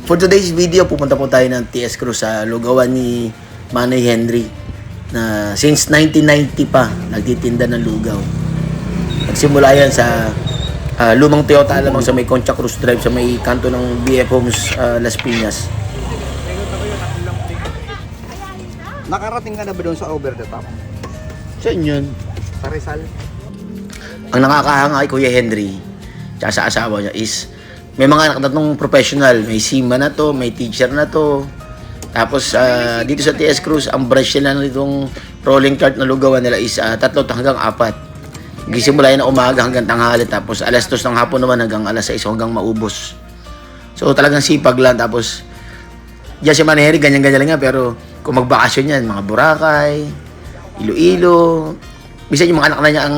For today's video, pupunta po tayo ng TS Cruz sa lugawan ni Manay Henry na since 1990 pa nagtitinda ng lugaw. Nagsimula yan sa lumang Toyota Alamang sa may Concha Cruz Drive sa may kanto ng BF Homes Las Piñas. Nakarating ka na ba doon sa over the top? Saan yun? Sa Rizal? Ang nakakahanga kay Kuya Henry tsaka sa asawa niya is may mga anak na itong professional. May SIMA na to, may teacher na to. Tapos dito sa TS Cruz, ang branch nila nitong rolling cart na lugawan nila is 3 hanggang 4. Gisimula yan na umaga hanggang tanghali. Tapos alas 2 ng hapon naman hanggang alas 6 hanggang maubos. So talagang sipag lang. Tapos diyan si Manay Henry, ganyan-ganyan lang nga. Pero kung magbakasyon yan, mga Boracay, Iloilo, bisa yung mga anak na niya ang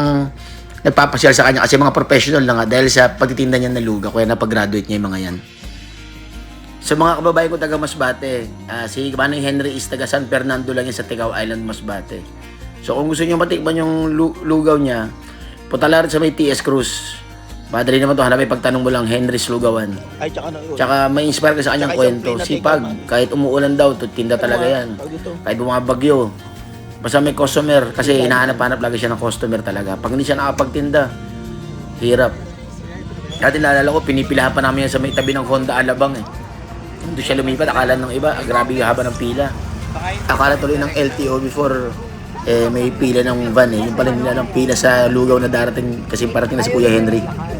nagpapasyal sa kanya kasi mga professional na nga dahil sa pagtitinda niya ng lugaw kaya napag-graduate niya yung mga yan. So mga kababayan ko taga Masbate, si Manay Henry is taga San Fernando lang yan sa Tigao Island, Masbate. So kung gusto niyo matikman yung lugaw niya, punta lang rin sa may TS Cruz. Madali naman to, hanapin pagtanong mo lang Henry's Lugawan. Ay, tsaka na yun. Tsaka may inspire ka sa kanyang kwento. Sipag, kahit umuulan daw, tinda talaga yan. Kahit bumabagyo. Basta may customer kasi hinahanap-hanap lagi siya ng customer talaga. Pag hindi siya nakapagtinda, hirap. Dati naalala ko, pinipilahan pa namin yan sa may tabi ng Honda Alabang eh. Doon siya lumipat, akala ng iba, grabe yung haba ng pila. Akala tuloy ng LTO before may pila ng van eh. Yung pala nila ng pila sa lugaw na darating kasi parating na si Kuya Henry.